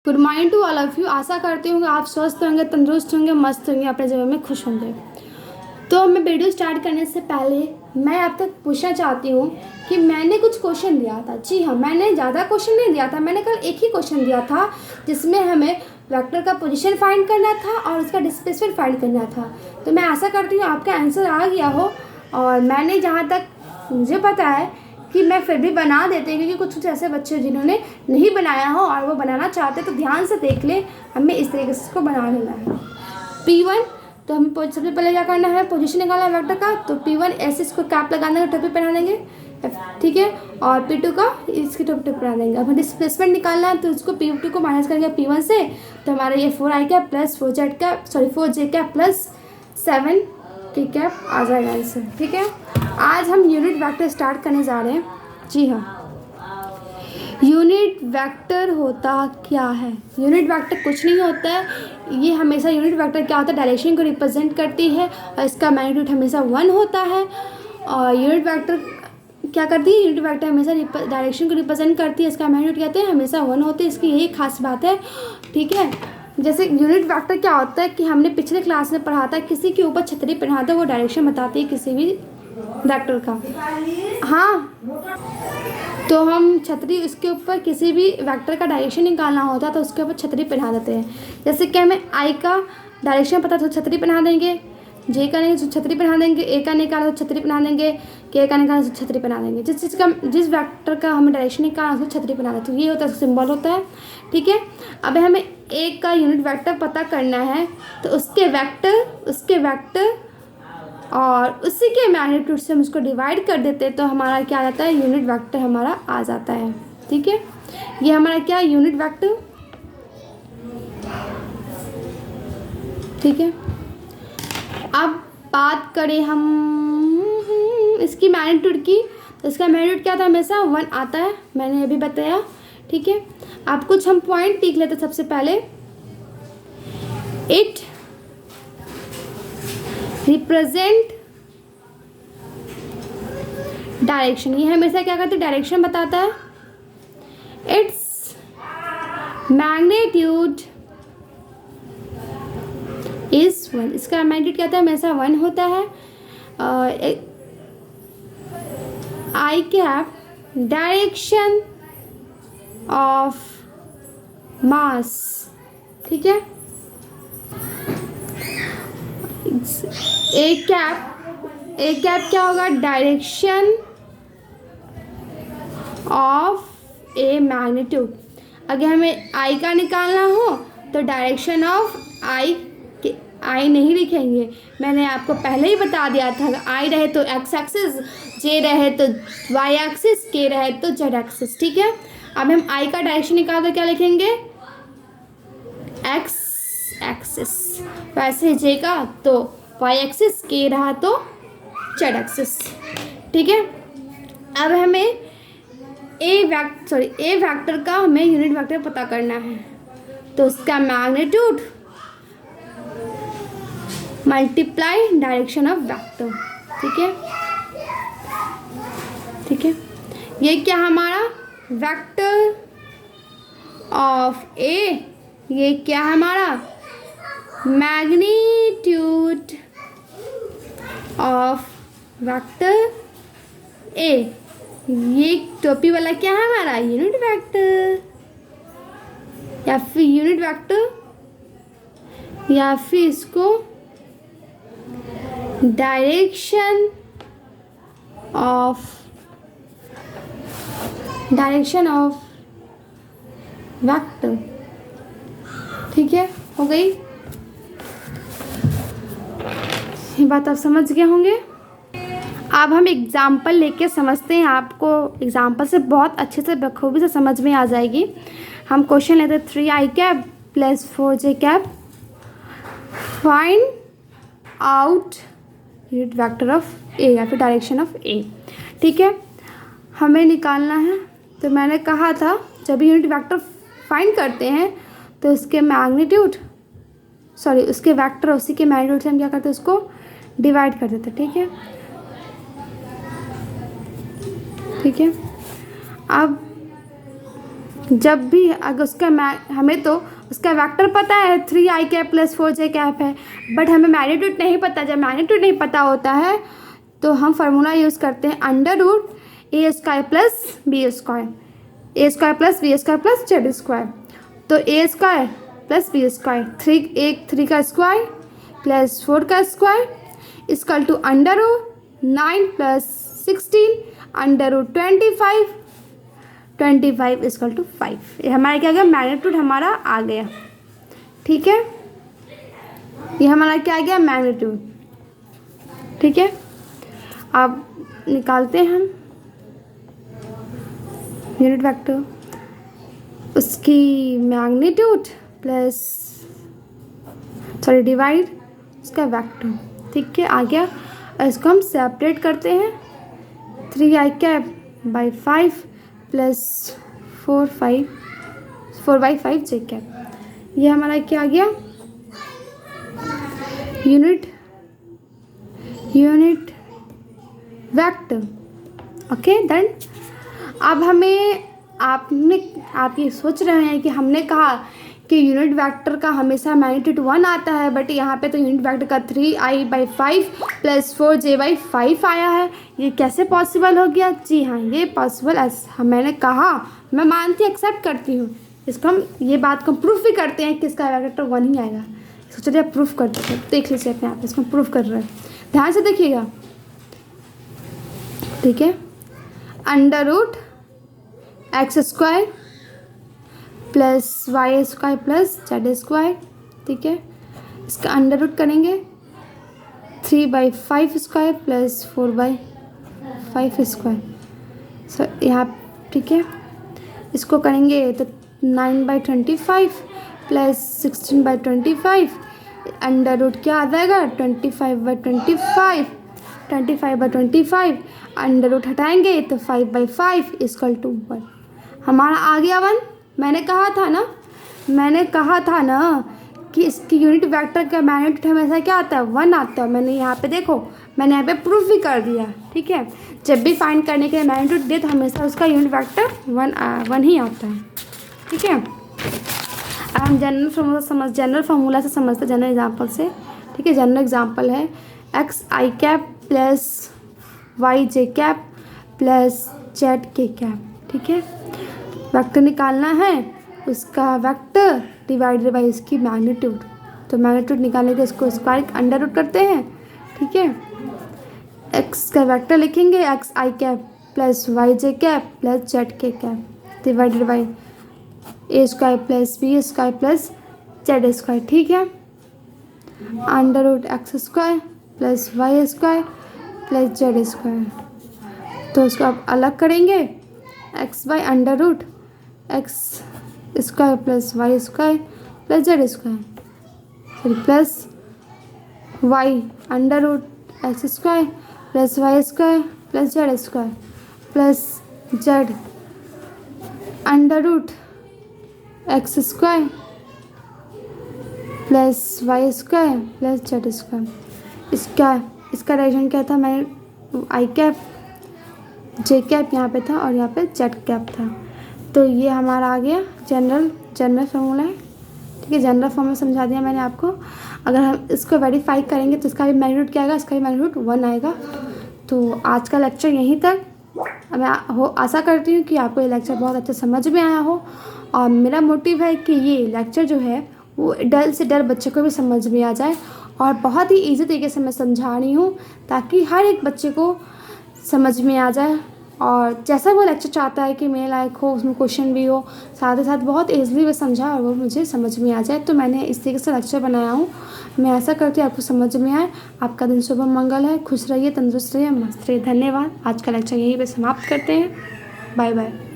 Good morning to all of you. आशा करती हूँ कि आप स्वस्थ होंगे, तंदुरुस्त होंगे, मस्त होंगे, अपने जीवन में खुश होंगे। तो मैं वीडियो स्टार्ट करने से पहले मैं आप तक पूछना चाहती हूँ कि मैंने कुछ क्वेश्चन दिया था। जी हाँ, मैंने ज़्यादा क्वेश्चन नहीं दिया था, मैंने कल एक ही क्वेश्चन दिया था जिसमें हमें वेक्टर का पोजीशन फाइंड करना था और उसका डिस्प्लेसमेंट फाइंड करना था। तो मैं आशा करती हूँ आपका आंसर आ गया हो। और मैंने जहाँ तक मुझे पता है कि मैं फिर भी बना देते हैं, क्योंकि कुछ ऐसे बच्चे जिन्होंने नहीं बनाया हो और वो बनाना चाहते तो ध्यान से देख ले। हमें इस तरीके से इसको बना लेना है। P1 तो हमें सबसे पहले क्या करना है, पोजीशन निकालना है वेक्टर का। तो P1 ऐसे इसको कैप लगा देंगे, टोपी पहना देंगे, ठीक है। और P2 का इसकी टोपी पहना देंगे। अब डिस्प्लेसमेंट निकालना है तो उसको P2 को माइनस करेंगे P1 से। तो हमारा ये 4i cap plus 4j cap plus 7k cap आ जाएगा आंसर, ठीक है। आज हम यूनिट वेक्टर स्टार्ट करने जा रहे हैं। जी हाँ, यूनिट वेक्टर होता क्या है? यूनिट वेक्टर कुछ नहीं होता है। ये हमेशा यूनिट वेक्टर क्या होता है, डायरेक्शन को रिप्रेजेंट करती है और इसका मैग्नीट्यूड हमेशा 1 होता है। और यूनिट वेक्टर क्या करती है, यूनिट वेक्टर हमेशा डायरेक्शन को रिप्रेजेंट करती है, इसका मैग्नीट्यूड कहते हैं हमेशा 1 होती है। इसकी यही खास बात है, ठीक है। जैसे यूनिट वेक्टर क्या होता है कि हमने पिछले क्लास में पढ़ा था, किसी के ऊपर छतरी पहना था वो डायरेक्शन बताती है किसी भी वेक्टर का। हाँ, तो हम छतरी उसके ऊपर किसी भी वेक्टर का डायरेक्शन निकालना होता है तो उसके ऊपर छतरी पहना देते हैं। जैसे कि हमें आई का डायरेक्शन पता तो छतरी पहना देंगे, जे का नहीं तो छतरी पहना देंगे, ए का निकाला तो छतरी पहना देंगे, के का निकाला तो छतरी पहना देंगे। जिस वेक्टर का हमें डायरेक्शन निकालना उसको छतरी पहना देते हैं। ये होता है, सिंबल होता है, ठीक है। अब हमें ए का यूनिट वेक्टर पता करना है तो उसके वेक्टर और उसी के मैग्नीट्यूड से हम उसको डिवाइड कर देते हैं तो हमारा क्या आ जाता है, यूनिट वेक्टर हमारा आ जाता है, ठीक है। ये हमारा क्या है, यूनिट वेक्टर, ठीक है। अब बात करें हम इसकी मैग्नीट्यूड की, तो इसका मैग्नीट्यूड क्या था, हमेशा 1 आता है, मैंने अभी बताया, ठीक है। अब कुछ हम पॉइंट लिख लेते। सबसे पहले इट रिप्रेजेंट डायरेक्शन, ये हमेशा क्या करते हैं, डायरेक्शन बताता है। इट्स मैग्नीट्यूड इज 1, इसका मैग्नीट्यूड क्या था, हमेशा 1 होता है। आई कैप डायरेक्शन ऑफ मास, ठीक है। ए कैप क्या होगा, डायरेक्शन ऑफ ए मैग्नीट्यूड। अगर हमें आई का निकालना हो तो डायरेक्शन ऑफ आई नहीं लिखेंगे, मैंने आपको पहले ही बता दिया था। अगर आई रहे तो एक्स एक्सिस, जे रहे तो वाई एक्सिस, के रहे तो जेड एक्सिस, ठीक है। अब हम आई का डायरेक्शन निकाल तो क्या लिखेंगे, एक्स एक्सिस, वैसे जे का तो वाई एक्सिस, के रहा तो जेड एक्सिस, ठीक है। अब हमें ए वेक्टर का हमें यूनिट वेक्टर पता करना है तो उसका magnitude multiply direction of vector, ठीक है, ठीक है। ये क्या हमारा वेक्टर ऑफ ए, ये क्या हमारा मैग्नीट्यूड ऑफ वेक्टर ए। ये टोपी वाला क्या है हमारा, यूनिट वेक्टर या फिर यूनिट वेक्टर या फिर इसको डायरेक्शन ऑफ वेक्टर, ठीक है। हो गई ये बात, आप समझ गए होंगे। अब हम एग्जाम्पल लेके समझते हैं, आपको एग्जाम्पल से बहुत अच्छे से बखूबी से समझ में आ जाएगी। हम क्वेश्चन लेते हैं 3i cap plus 4j cap, find out unit vector of A या फिर डायरेक्शन ऑफ ए, ठीक है। हमें निकालना है तो मैंने कहा था जब यूनिट वेक्टर फाइंड करते हैं तो उसके मैग्नीट्यूड उसके वेक्टर उसी के मैग्नीट्यूड से हम क्या करते हैं, उसको डिवाइड कर देते, ठीक है, ठीक है। अब जब भी अगर उसका हमें तो उसका वेक्टर पता है 3i cap plus 4j cap है, बट हमें मैग्नीट्यूड नहीं पता। जब मैग्नीट्यूड नहीं पता होता है तो हम फार्मूला यूज़ करते हैं under root A square plus B square, A square plus B square plus Z square. तो A square plus B square, 3 का स्क्वायर प्लस 4 का square equal to under root 9 plus 16 under root 25 equal to 5। ये हमारा क्या गया, magnitude हमारा आ गया। ठीक है, ये हमारा क्या आ गया, मैग्नीट्यूड। ठीक है, अब निकालते हैं हम यूनिट वेक्टर, उसकी मैग्नीट्यूड प्लस डिवाइड उसका वेक्टर। ठीक है, आ गया। इसको हम सेपरेट करते हैं, 3i कैप/5 प्लस 4/5j कैप। ये हमारा क्या आ गया, यूनिट वेक्टर। Okay done. अब हमें आप ये सोच रहे हैं कि हमने कहा कि यूनिट वेक्टर का हमेशा मैग्नीट्यूड 1 आता है, बट यहाँ पे तो यूनिट वेक्टर का 3i/5 प्लस 4j/5 आया है। ये कैसे पॉसिबल हो गया? जी हाँ, ये पॉसिबल मैंने कहा, मैं मानती एक्सेप्ट करती हूँ। इसको हम ये बात को प्रूफ भी करते हैं कि इसका वेक्टर 1 ही आएगा। इसको चलिए आप प्रूफ करते हैं, देख लीजिए अपने आप, इसको प्रूफ कर रहे हैं, ध्यान से देखिएगा। ठीक है, under root x² plus y² plus z²। ठीक है, इसका अंडर रूट करेंगे 3/5² प्लस 4/5²। सो यहाँ ठीक है, इसको करेंगे तो 9/25 प्लस 16/25 अंडर रूट क्या आ जाएगा, 25/25 अंडर रूट हटाएंगे तो 5/5 इक्वल टू 1। हमारा आ गया 1। मैंने कहा था ना कि इसकी यूनिट वेक्टर का मैग्नीट्यूड हमेशा क्या आता है, 1 आता है। मैंने यहाँ पे देखो, मैंने यहाँ पे प्रूफ भी कर दिया। ठीक है, जब भी फाइंड करने के लिए मैग्नीट्यूड दे तो हमेशा उसका यूनिट वेक्टर 1 ही आता है। ठीक है, अब हम जनरल फार्मूला से समझते, जनरल एग्जाम्पल से। ठीक है, जनरल एग्जाम्पल है xi cap plus yj cap plus zk cap. ठीक है, वेक्टर निकालना है, उसका वेक्टर डिवाइडेड बाई उसकी मैग्नीट्यूड। तो मैग्नीट्यूड निकालने के इसको स्क्वायर अंडर रूट करते हैं। ठीक है, x का वेक्टर लिखेंगे xi cap plus yj cap plus zk cap divided by a² plus b² plus z²। ठीक है, under root x² plus y² plus z²। तो उसको आप अलग करेंगे, x/ under root x² plus y² plus z² plus y under root x² plus y² plus z² plus z under root x² plus y² plus z²। इसका direction क्या था, मैं i cap j cap यहाँ पे था और यहाँ पे z कैप था। तो ये हमारा आ गया जनरल फार्मूला है। ठीक है, जनरल फार्मूला समझा दिया मैंने आपको। अगर हम इसको वेरीफाई करेंगे तो इसका भी मैग्नीट्यूड क्या आएगा, इसका भी मैग्नीट्यूड 1 आएगा। तो आज का लेक्चर यहीं तक। मैं आशा करती हूँ कि आपको ये लेक्चर बहुत अच्छा समझ में आया हो, और मेरा मोटिव है कि ये लेक्चर जो है वो डल से डर बच्चे को भी समझ में आ जाए, और बहुत ही ईजी तरीके से मैं समझा रही हूँ ताकि हर एक बच्चे को समझ में आ जाए, और जैसा वो लेक्चर चाहता है कि मेरे लायक हो, उसमें क्वेश्चन भी हो, साथ ही साथ बहुत ईजिली वो समझा और वो मुझे समझ में आ जाए। तो मैंने इस तरीके से लेक्चर बनाया हूँ। मैं ऐसा करती हूँ आपको समझ में आए। आपका दिन शुभ मंगल है, खुश रहिए, तंदुरुस्त रहिए, मस्त रहिए। धन्यवाद। आज का लेक्चर यहीं पे समाप्त करते हैं। Bye bye.